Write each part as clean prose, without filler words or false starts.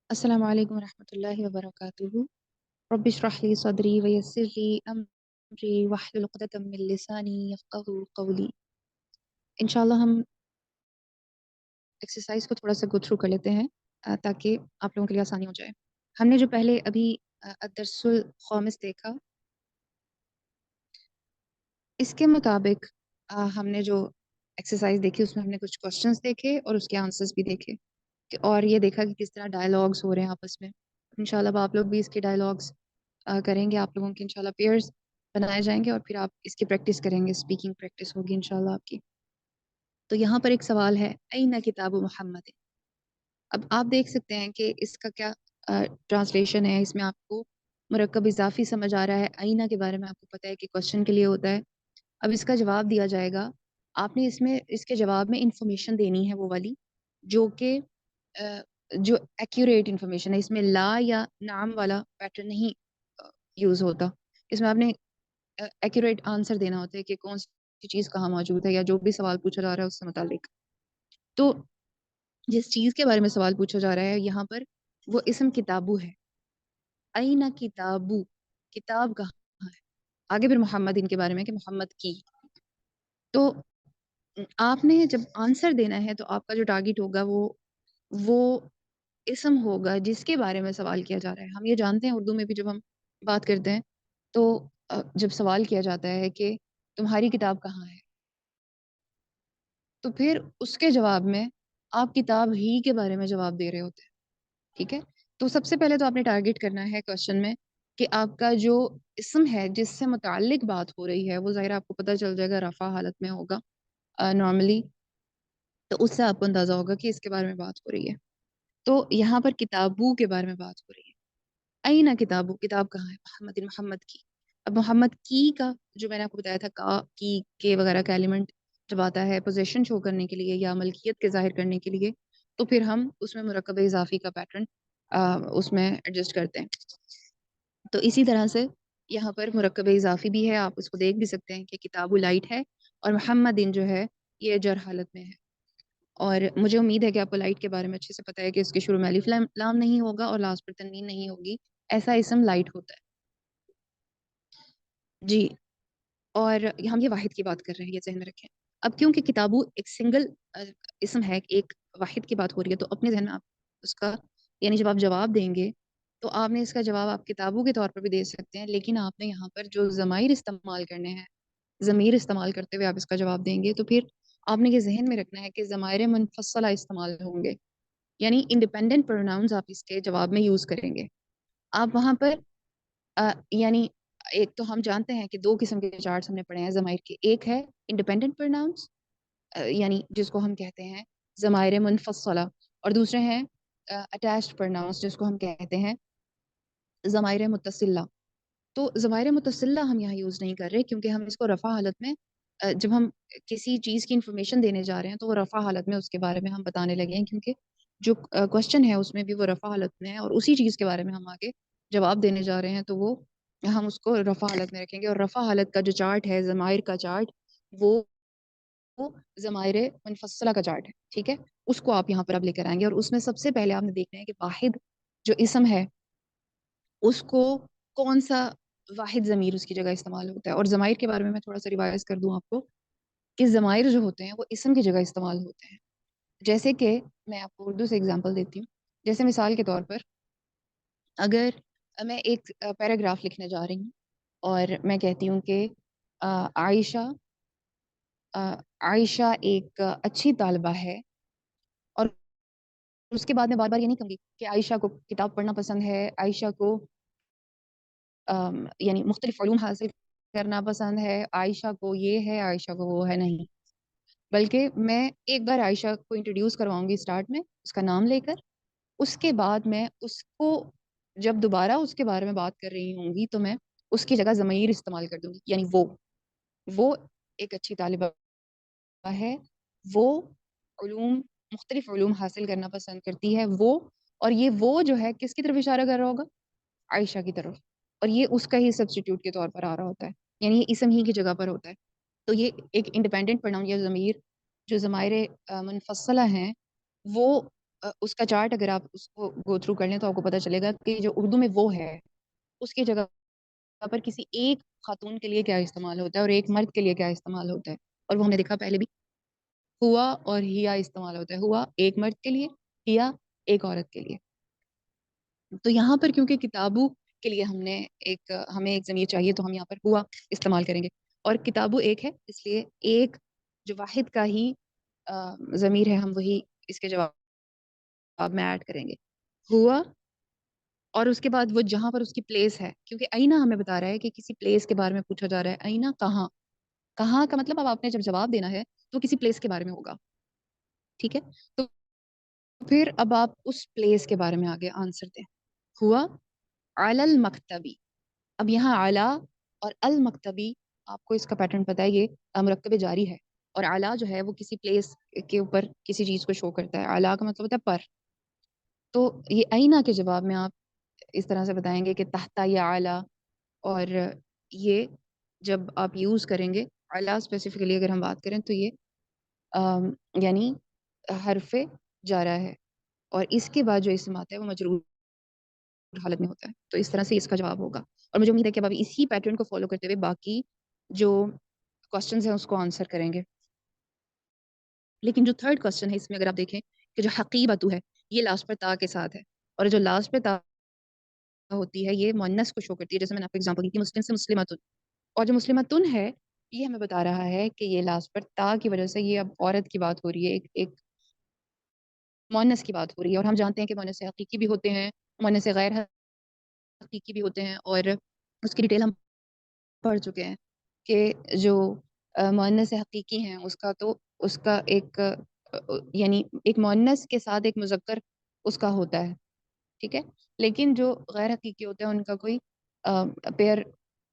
السلام علیکم ورحمۃ اللہ وبرکاتہ. رب اشرح لي صدری ویسر لي امری واحلل عقدۃ من لسانی یفقهوا قولی. انشاءاللہ ہم ایکسرسائز کو تھوڑا سا گو تھرو کر لیتے ہیں تاکہ آپ لوگوں کے لیے آسانی ہو جائے. ہم نے جو پہلے ابھی الدرس الخامس دیکھا، اس کے مطابق ہم نے جو ایکسرسائز دیکھی اس میں ہم نے کچھ کوشچنس دیکھے اور اس کے آنسرس بھی دیکھے اور یہ دیکھا کہ کس طرح ڈائلاگس ہو رہے ہیں آپس میں. انشاءاللہ اب آپ لوگ بھی اس کے ڈائلاگس کریں گے. آپ لوگوں کے انشاءاللہ پیئرز بنائے جائیں گے اور پھر آپ اس کی پریکٹس کریں گے. اسپیکنگ پریکٹس ہوگی انشاءاللہ آپ کی. تو یہاں پر ایک سوال ہے، این کتاب محمد. اب آپ دیکھ سکتے ہیں کہ اس کا کیا ٹرانسلیشن ہے. اس میں آپ کو مرکب اضافی سمجھ آ رہا ہے. آئینہ کے بارے میں آپ کو پتہ ہے کہ کوشچن کے لیے ہوتا ہے. اب اس کا جواب دیا جائے گا. آپ نے اس کے جواب میں انفارمیشن دینی ہے وہ والی جو کہ جو ایکوریٹ انفارمیشن ہے. اس میں لا یا نام والا پیٹرن نہیں یوز ہوتا. اس میں آپ نے ایکوریٹ آنسر دینا ہوتا ہے کہ کون سی چیز کہاں موجود ہے یا جو بھی سوال پوچھا جا رہا ہے اس سے متعلق. تو جس چیز کے بارے میں سوال پوچھا جا رہا ہے یہاں پر وہ اسم کتابو ہے. این کتابو، کتاب کہاں ہے. آگے پھر محمد ان کے بارے میں کہ محمد کی. تو آپ نے جب آنسر دینا ہے تو آپ کا جو ٹارگیٹ ہوگا وہ اسم ہوگا جس کے بارے میں سوال کیا جا رہا ہے. ہم یہ جانتے ہیں اردو میں بھی جب ہم بات کرتے ہیں تو جب سوال کیا جاتا ہے کہ تمہاری کتاب کہاں ہے تو پھر اس کے جواب میں آپ کتاب ہی کے بارے میں جواب دے رہے ہوتے ہیں. ٹھیک ہے. تو سب سے پہلے تو آپ نے ٹارگیٹ کرنا ہے کوشچن میں کہ آپ کا جو اسم ہے جس سے متعلق بات ہو رہی ہے وہ ظاہر آپ کو پتہ چل جائے گا رفع حالت میں ہوگا نارملی. تو اس سے آپ کو اندازہ ہوگا کہ اس کے بارے میں بات ہو رہی ہے. تو یہاں پر کتابوں کے بارے میں بات ہو رہی ہے. اینا کتابوں، کتاب کہاں ہے محمد محمد کی. اب محمد کی کا جو میں نے آپ کو بتایا تھا کا کی کے وغیرہ کا ایلیمنٹ جب آتا ہے پوزیشن شو کرنے کے لیے یا ملکیت کے ظاہر کرنے کے لیے تو پھر ہم اس میں مرکب اضافی کا پیٹرن اس میں ایڈجسٹ کرتے ہیں. تو اسی طرح سے یہاں پر مرکب اضافی بھی ہے. آپ اس کو دیکھ بھی سکتے ہیں کہ کتاب لائٹ ہے اور محمد جو ہے یہ جر حالت میں ہے. اور مجھے امید ہے کہ آپ کو لائٹ کے بارے میں اچھے سے پتہ ہے کہ اس کے شروع میں الف لام نہیں ہوگا اور لاسٹ پر تنوین نہیں ہوگی. ایسا اسم لائٹ ہوتا ہے. جی. اور ہم یہ واحد کی بات کر رہے ہیں، یہ ذہن میں رکھیں. اب کیونکہ کتابو ایک سنگل اسم ہے، ایک واحد کی بات ہو رہی ہے، تو اپنے ذہن میں آپ اس کا یعنی جب آپ جواب دیں گے تو آپ نے اس کا جواب آپ کتابوں کے طور پر بھی دے سکتے ہیں، لیکن آپ نے یہاں پر جو ضمائر استعمال کرنے ہیں، ضمیر استعمال کرتے ہوئے آپ اس کا جواب دیں گے تو پھر آپ نے یہ ذہن میں رکھنا ہے کہ ضمائر منفصلہ استعمال ہوں گے. یعنی انڈیپینڈنٹ پروناؤنز آپ اس کے جواب میں یوز کریں گے. آپ وہاں پر یعنی ایک تو ہم جانتے ہیں کہ دو قسم کے چارٹس ہم نے پڑھے ہیں ضمائر کے. ایک ہے انڈیپینڈنٹ پروناؤنس یعنی جس کو ہم کہتے ہیں ضمائر منفصلہ، اور دوسرے ہیں اٹیچڈ پروناؤنس جس کو ہم کہتے ہیں ضمائر متصلہ. تو ضمائر متصلہ ہم یہاں یوز نہیں کر رہے کیونکہ ہم اس کو رفع حالت میں جب ہم کسی چیز کی انفارمیشن دینے جا رہے ہیں تو وہ رفع حالت میں اس کے بارے میں ہم بتانے لگے ہیں، کیونکہ جو کوشچن ہے اس میں بھی وہ رفع حالت میں ہے اور اسی چیز کے بارے میں ہم آگے جواب دینے جا رہے ہیں تو وہ ہم اس کو رفع حالت میں رکھیں گے. اور رفع حالت کا جو چارٹ ہے ضمائر کا چارٹ وہ ضمائر منفصلہ کا چارٹ ہے. ٹھیک ہے. اس کو آپ یہاں پر اب لے کر آئیں گے اور اس میں سب سے پہلے آپ نے دیکھنا ہے کہ واحد جو اسم ہے اس کو کون سا واحد ضمیر اس کی جگہ استعمال ہوتا ہے. اور ضمائر کے بارے میں تھوڑا سا ریوائز کر دوں آپ کو کہ ضمائر جو ہوتے ہیں وہ اسم کی جگہ استعمال ہوتے ہیں. جیسے کہ میں آپ کو اردو سے اگزامپل دیتی ہوں. جیسے مثال کے طور پر اگر میں ایک پیراگراف لکھنے جا رہی ہوں اور میں کہتی ہوں کہ عائشہ ایک اچھی طالبہ ہے، اور اس کے بعد میں بار بار یہ نہیں کہوں گی کہ عائشہ کو کتاب پڑھنا پسند ہے، عائشہ کو یعنی مختلف علوم حاصل کرنا پسند ہے، عائشہ کو یہ ہے، عائشہ کو وہ ہے. نہیں، بلکہ میں ایک بار عائشہ کو انٹروڈیوس کرواؤں گی اسٹارٹ میں اس کا نام لے کر. اس کے بعد میں اس کو جب دوبارہ اس کے بارے میں بات کر رہی ہوں گی تو میں اس کی جگہ ضمیر استعمال کر دوں گی. یعنی وہ ایک اچھی طالبہ ہے، وہ مختلف علوم حاصل کرنا پسند کرتی ہے، اور یہ وہ جو ہے کس کی طرف اشارہ کر رہا ہوگا؟ عائشہ کی طرف. اور یہ اس کا ہی سبسٹیٹیوٹ کے طور پر آ رہا ہوتا ہے، یعنی یہ اسم ہی کی جگہ پر ہوتا ہے. تو یہ ایک انڈیپینڈنٹ پروناؤن یا ضمیر جو ضمائر منفصلہ ہیں وہ اس کا چارٹ اگر آپ اس کو گو تھرو کر لیں تو آپ کو پتہ چلے گا کہ جو اردو میں وہ ہے اس کی جگہ پر کسی ایک خاتون کے لیے کیا استعمال ہوتا ہے اور ایک مرد کے لیے کیا استعمال ہوتا ہے. اور وہ ہم نے دیکھا پہلے بھی، ہوا اور ہیا استعمال ہوتا ہے. ہوا ایک مرد کے لیے، ہیا ایک عورت کے لیے. تو یہاں پر کیونکہ کتابوں کے لیے ہمیں ایک ضمیر چاہیے تو ہم یہاں پر ہوا استعمال کریں گے. اور کتابوں ایک ہے اس لیے ایک جو واحد کا ہی ضمیر ہے ہم وہی اس کے جواب میں ایڈ کریں گے. ہوا اور اس کے بعد وہ جہاں پر اس کی پلیس ہے، کیونکہ آئینہ ہمیں بتا رہا ہے کہ کسی پلیس کے بارے میں پوچھا جا رہا ہے. آئینہ کہاں، کہاں کا مطلب اب آپ نے جب جواب دینا ہے تو کسی پلیس کے بارے میں ہوگا. ٹھیک ہے، تو پھر اب آپ اس پلیس کے بارے میں آگے آنسر دیں. ہوا علی المکتبی. اب یہاں اعلی اور المکتبی، آپ کو اس کا پیٹرن پتہ ہے، یہ مرکب جاری ہے. اور اعلیٰ جو ہے وہ کسی پلیس کے اوپر کسی چیز کو شو کرتا ہے. اعلیٰ کا مطلب ہوتا ہے پر. تو یہ آئینہ کے جواب میں آپ اس طرح سے بتائیں گے کہ تحت یا اعلیٰ. اور یہ جب آپ یوز کریں گے اعلیٰ اسپیسیفکلی اگر ہم بات کریں تو یہ یعنی حرف جارہ ہے اور اس کے بعد جو اسم آتا ہے وہ مجرور حالت میں ہوتا ہے. تو اس طرح سے اس کا جواب ہوگا. اور مجھے امید ہے کہ اب آپ اسی پیٹرن کو فالو کرتے ہوئے باقی جو کوسچنز ہیں اس کو آنسر کریں گے. لیکن جو تھرڈ کوسچن ہے اس میں اگر آپ دیکھیں کہ جو حقیبتو ہے یہ لاسٹ پر تا کے ساتھ ہے، اور جو لاسٹ پہ تا ہوتی ہے یہ مؤنث کو شو کرتی ہے. جیسے میں نے آپ کو ایگزامپل دی تھی مسلم سے مسلمتن، اور جو مسلمتن ہے یہ ہمیں بتا رہا ہے کہ یہ لاسٹ پر تا کی وجہ سے یہ اب عورت کی بات ہو رہی ہے، ایک مؤنث کی بات ہو رہی ہے. اور ہم جانتے ہیں کہ مؤنث حقیقی بھی ہوتے ہیں، مؤنث غیر حقیقی بھی ہوتے ہیں، اور اس کی ڈیٹیل ہم پڑھ چکے ہیں کہ جو مؤنث حقیقی ہیں اس کا ایک یعنی ایک مؤنث کے ساتھ ایک مذکر اس کا ہوتا ہے. ٹھیک ہے، لیکن جو غیر حقیقی ہوتے ہیں ان کا کوئی پیئر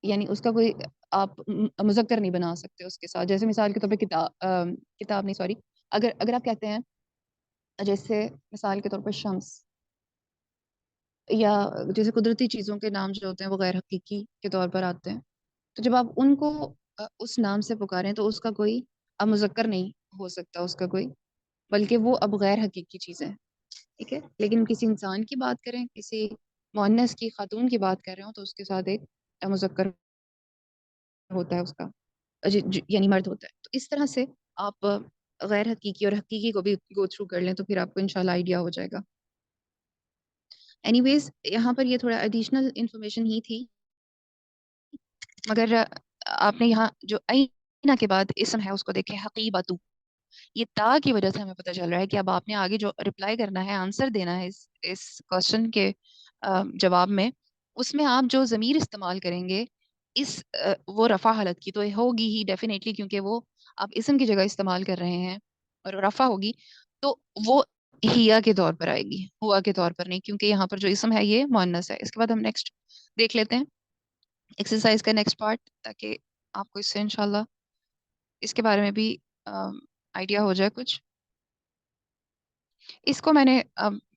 یعنی اس کا کوئی آپ مذکر نہیں بنا سکتے اس کے ساتھ. جیسے مثال کے طور پہ کتاب نہیں سوری، اگر آپ کہتے ہیں جیسے مثال کے طور پر شمس، یا جیسے قدرتی چیزوں کے نام جو ہوتے ہیں وہ غیر حقیقی کے طور پر آتے ہیں. تو جب آپ ان کو اس نام سے پکاریں تو اس کا کوئی اب مذکر نہیں ہو سکتا اس کا کوئی، بلکہ وہ اب غیر حقیقی چیزیں ہیں. ٹھیک ہے، لیکن کسی انسان کی بات کریں، کسی مؤنث کی خاتون کی بات کر رہے ہوں تو اس کے ساتھ ایک مذکر ہوتا ہے اس کا یعنی مرد ہوتا ہے. تو اس طرح سے آپ غیر حقیقی اور حقیقی کو بھی گو تھرو کر لیں تو پھر آپ کو انشاءاللہ آئیڈیا ہو جائے گا. اینی ویز یہاں پر یہ تھوڑا ایڈیشنل انفارمیشن ہی تھی، مگر آپ نے یہاں جو آئینہ کے بعد اسم ہے اس کو دیکھیں حقیبتو. یہ تا کی وجہ سے ہمیں پتہ چل رہا ہے کہ اب آپ نے آگے جو رپلائی کرنا ہے، آنسر دینا ہے اس کوسچن کے جواب میں، اس میں آپ جو ضمیر استعمال کریں گے وہ رفع حالت کی تو ہوگی ہی ڈیفینیٹلی، کیونکہ وہ آپ اسم کی جگہ استعمال کر رہے ہیں اور رفع ہوگی تو وہ ہیا کے طور پر آئے گی، ہوا کے طور پر نہیں، کیونکہ یہاں پر جو اسم ہے یہ مؤنث ہے. اس کے بعد ہم نیکسٹ دیکھ لیتے ہیں ایکسرسائز کا نیکسٹ پارٹ، تاکہ آپ کو اس سے انشاءاللہ اس کے بارے میں بھی آئیڈیا ہو جائے کچھ. اس کو میں نے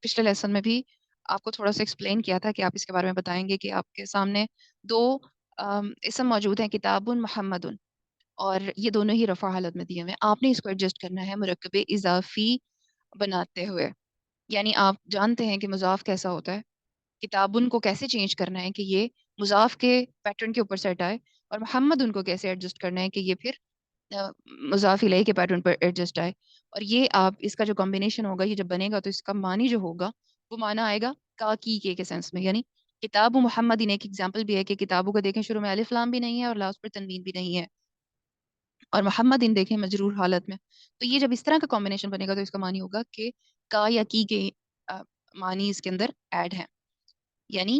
پچھلے لیسن میں بھی آپ کو تھوڑا سا ایکسپلین کیا تھا کہ آپ اس کے بارے میں بتائیں گے کہ آپ کے سامنے دو اسم موجود ہیں، کتاب محمد، اور یہ دونوں ہی رفع حالت میں دیے ہوئے ہیں. آپ نے اس کو ایڈجسٹ کرنا ہے مرکب اضافی بناتے ہوئے. یعنی آپ جانتے ہیں کہ مضاف کیسا ہوتا ہے، کتابن کو کیسے چینج کرنا ہے کہ یہ مضاف کے پیٹرن کے اوپر سیٹ آئے، اور محمد ان کو کیسے ایڈجسٹ کرنا ہے کہ یہ پھر مضاف الیہ کے پیٹرن پر ایڈجسٹ آئے. اور یہ آپ اس کا جو کمبینیشن ہوگا یہ جب بنے گا تو اس کا معنی جو ہوگا وہ معنی آئے گا کا کی کے سینس میں. یعنی کتاب محمد ایک ایگزامپل بھی ہے کہ کتابوں کو دیکھیں شروع میں الف لام بھی نہیں ہے اور لاسٹ پر تنوین بھی نہیں ہے، اور محمد دیکھیں مجرور حالت میں. تو یہ جب اس طرح کا کمبینیشن بنے گا تو اس کا معنی ہوگا کہ کا یا کی کے معنی اس کے اندر ایڈ ہیں، یعنی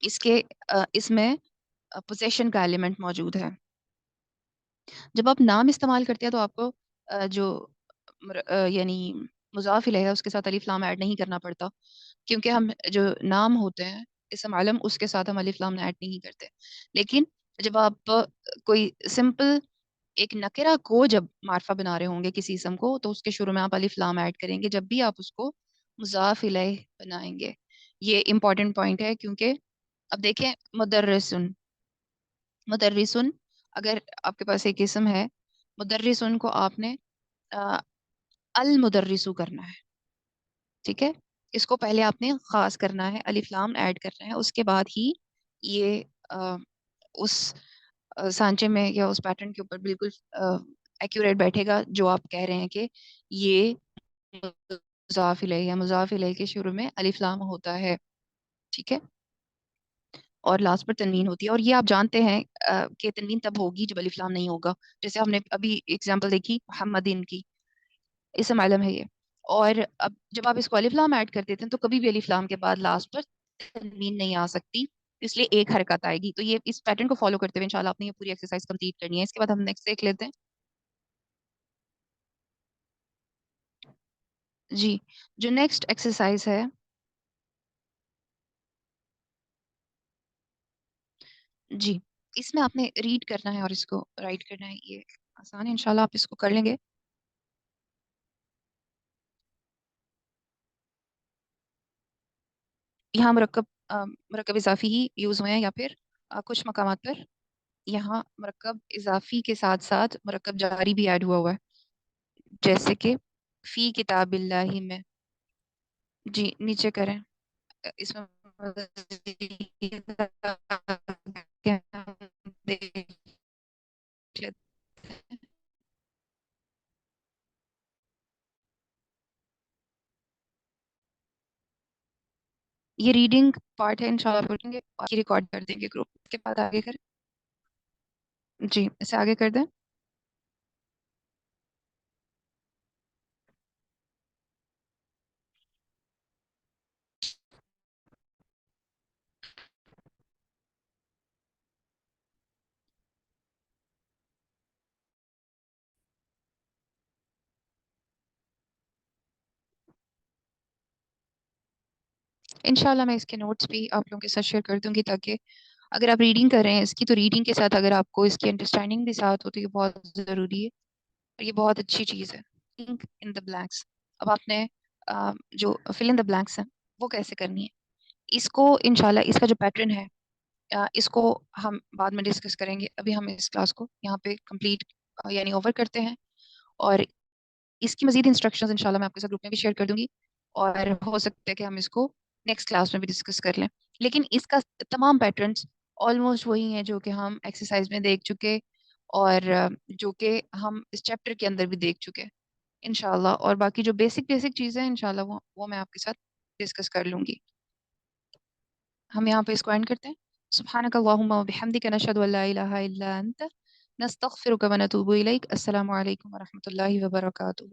اس میں پوزیشن کا ایلیمنٹ موجود ہے. جب آپ نام استعمال کرتے ہیں تو آپ کو جو یعنی مضاف الیہ ہے اس کے ساتھ الف لام ایڈ نہیں کرنا پڑتا، کیونکہ ہم جو نام ہوتے ہیں اسم علم اس کے ساتھ ہم الف لام ایڈ نہیں کرتے. لیکن جب آپ کوئی سمپل ایک نکرہ کو جب معرفہ بنا رہے ہوں گے کسی اسم کو تو اس کے شروع میں آپ الف لام ایڈ کریں گے جب بھی آپ اس کو مضاف الیہ بنائیں گے. یہ امپورٹنٹ پوائنٹ ہے، کیونکہ اب دیکھیں مدرسن اگر آپ کے پاس ایک اسم ہے مدرسن کو آپ نے المدرسو کرنا ہے. ٹھیک ہے، اس کو پہلے آپ نے خاص کرنا ہے، الف لام ایڈ کرنا ہے، اس کے بعد ہی یہ اس سانچے میں یا اس پیٹرن کے اوپر بالکل ایکوریٹ بیٹھے گا جو آپ کہہ رہے ہیں کہ یہ مضاف الیہ یا مضاف الیہ کے شروع میں الف لام ہوتا ہے. ٹھیک ہے، اور لاسٹ پر تنوین ہوتی ہے، اور یہ آپ جانتے ہیں کہ تنوین تب ہوگی جب الف لام نہیں ہوگا. جیسے ہم نے ابھی اگزامپل دیکھی محمدین کی، اسم علم ہے یہ. اور اب جب آپ اس کو الف لام ایڈ کر دیتے ہیں تو کبھی بھی الف لام کے بعد لاسٹ پر تنوین نہیں آ سکتی، اس لیے ایک حرکت آئے گی. تو یہ اس پیٹرن کو فالو کرتے ہوئے انشاءاللہ آپ نے یہ پوری ایکسرسائز کمپلیٹ کرنی ہے. اس کے بعد ہم نیکسٹ دیکھ لیتے ہیں. جی، جو نیکسٹ ایکسرسائز ہے، جی اس میں آپ نے ریڈ کرنا ہے اور اس کو رائٹ کرنا ہے. یہ آسان ہے، انشاءاللہ آپ اس کو کر لیں گے. یہاں مرکب اضافی ہی یوز ہوئے ہیں، یا پھر کچھ مقامات پر یہاں مرکب اضافی کے ساتھ ساتھ مرکب جاری بھی ایڈ ہوا ہے، جیسے کہ فی کتاب اللہ میں. جی نیچے کریں. اس میں یہ ریڈنگ پارٹ ہے، انشاءاللہ پڑھیں گے اور ریکارڈ کر دیں گے گروپ کے بعد. آگے کریں. جی اسے آگے کر دیں. انشاءاللہ میں اس کے نوٹس بھی آپ لوگوں کے ساتھ شیئر کر دوں گی، تاکہ اگر آپ ریڈنگ کر رہے ہیں اس کی تو ریڈنگ کے ساتھ اگر آپ کو اس کی انڈرسٹینڈنگ بھی ساتھ ہو تو یہ بہت ضروری ہے اور یہ بہت اچھی چیز ہے. ان دا بلینکس. اب آپ نے جو فل ان دا بلینکس ہیں وہ کیسے کرنی ہے، اس کو انشاءاللہ اس کا جو پیٹرن ہے اس کو ہم بعد میں ڈسکس کریں گے. ابھی ہم اس کلاس کو یہاں پہ کمپلیٹ یعنی اوور کرتے ہیں، اور اس کی مزید انسٹرکشنز انشاءاللہ میں آپ کے ساتھ گروپ میں بھی شیئر کر دوں گی، اور ہو سکتا ہے کہ ہم اس کو نیکسٹ کلاس میں بھی ڈسکس کر لیں. لیکن اس کا تمام پیٹرنس آلموسٹ وہی ہیں جو کہ ہم ایکسرسائز میں دیکھ چکے، اور جو کہ ہم اس چیپٹر کے اندر بھی دیکھ چکے انشاءاللہ. اور باقی جو بیسک بیسک چیزیں ہیں انشاءاللہ وہ میں آپ کے ساتھ ڈسکس کر لوں گی. ہم یہاں پہ اس کو اینڈ کرتے ہیں. سبحانک اللہم و بحمدک نشہد ان لا الہ الا انت نستغفرک و نتوب الیک. السلام علیکم و رحمۃ اللہ وبرکاتہ.